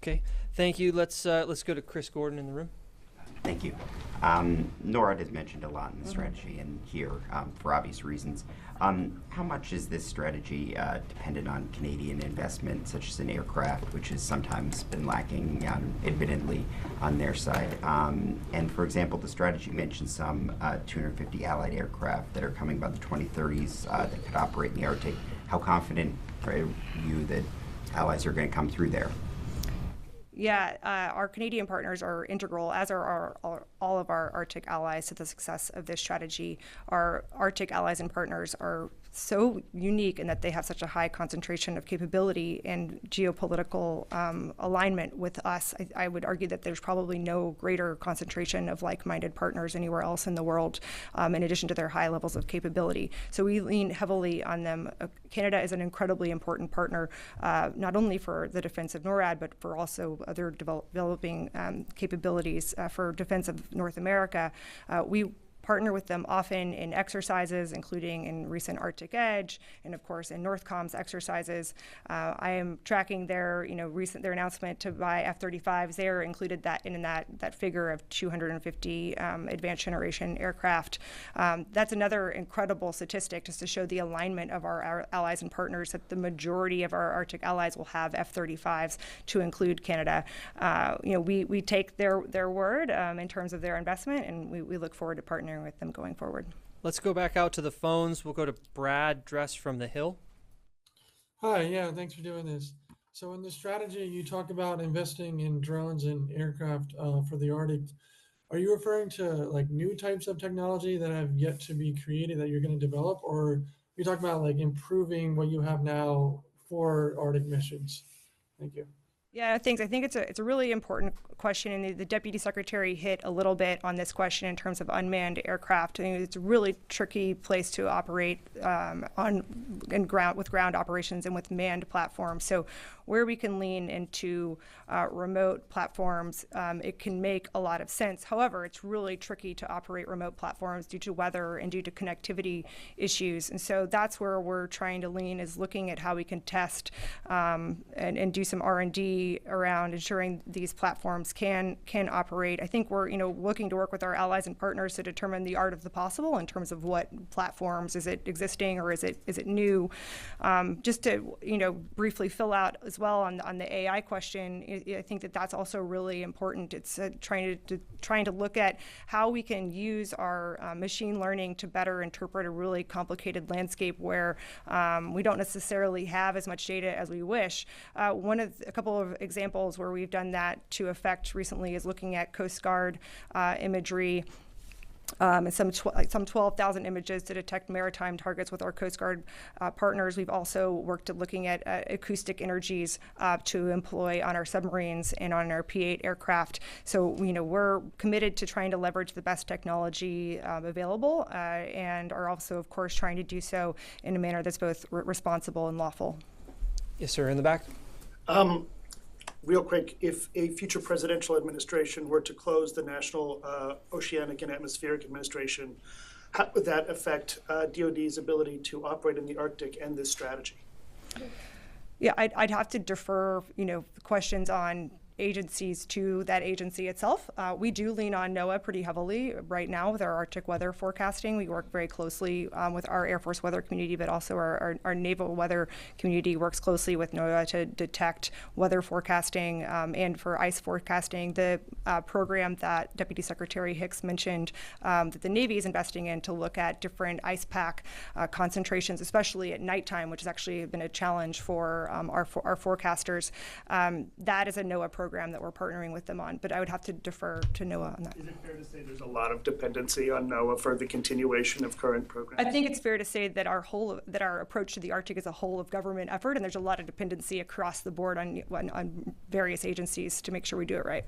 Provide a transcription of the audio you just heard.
Okay, thank you. Let's go to Chris Gordon in the room. Thank you. NORAD has mentioned a lot in the strategy and here for obvious reasons. How much is this strategy dependent on Canadian investment, such as in aircraft, which has sometimes been lacking, admittedly, on their side? And for example, the strategy mentions some 250 Allied aircraft that are coming by the 2030s that could operate in the Arctic. How confident are you that allies are going to come through there? Yeah, our Canadian partners are integral, as are all of our Arctic allies, to the success of this strategy. Our Arctic allies and partners are so unique in that they have such a high concentration of capability and geopolitical alignment with us. I would argue that there's probably no greater concentration of like-minded partners anywhere else in the world, in addition to their high levels of capability. So we lean heavily on them. Canada is an incredibly important partner, not only for the defense of NORAD, but for also other developing capabilities for defense of North America. We partner with them often in exercises, including in recent Arctic Edge, and of course in NORTHCOM's exercises. I am tracking their announcement to buy F-35s. They're included in that figure of 250 advanced generation aircraft. That's another incredible statistic, just to show the alignment of our allies and partners, that the majority of our Arctic allies will have F-35s, to include Canada. We take their word in terms of their investment, and we look forward to partnering with them going forward. Let's go back out to the phones. We'll go to Brad Dress from The Hill. Hi, yeah, thanks for doing this. So in the strategy, you talk about investing in drones and aircraft for the Arctic. Are you referring to like new types of technology that have yet to be created that you're going to develop, or are you talking about like improving what you have now for Arctic missions? Thank you. Yeah, thanks. I think it's a really important question, and the Deputy Secretary hit a little bit on this question in terms of unmanned aircraft. I think it's a really tricky place to operate with ground operations and with manned platforms. So where we can lean into remote platforms, it can make a lot of sense. However, it's really tricky to operate remote platforms due to weather and due to connectivity issues. And so that's where we're trying to lean, is looking at how we can test and do some R&D around ensuring these platforms can operate. I think we're looking to work with our allies and partners to determine the art of the possible in terms of what platforms. Is it existing or is it new? Just to briefly fill out as well on the AI question, I think that's also really important. It's trying to look at how we can use our machine learning to better interpret a really complicated landscape where we don't necessarily have as much data as we wish. A couple of examples where we've done that to effect recently is looking at Coast Guard imagery, and some 12,000 images to detect maritime targets with our Coast Guard partners. We've also worked at looking at acoustic energies to employ on our submarines and on our P-8 aircraft. So we're committed to trying to leverage the best technology available, and are also, of course, trying to do so in a manner that's both responsible and lawful. Yes, sir, in the back. Real quick, if a future presidential administration were to close the National Oceanic and Atmospheric Administration, how would that affect DoD's ability to operate in the Arctic and this strategy? Yeah, I'd have to defer, questions on agencies to that agency itself. We do lean on NOAA pretty heavily right now with our Arctic weather forecasting. We work very closely with our Air Force weather community, but also our naval weather community works closely with NOAA to detect weather forecasting and for ice forecasting. The program that Deputy Secretary Hicks mentioned that the Navy is investing in to look at different ice pack concentrations, especially at nighttime, which has actually been a challenge for our forecasters. That is a NOAA program that we're partnering with them on, but I would have to defer to NOAA on that. Is it fair to say there's a lot of dependency on NOAA for the continuation of current programs? I think it's fair to say that our approach to the Arctic is a whole of government effort, and there's a lot of dependency across the board on various agencies to make sure we do it right.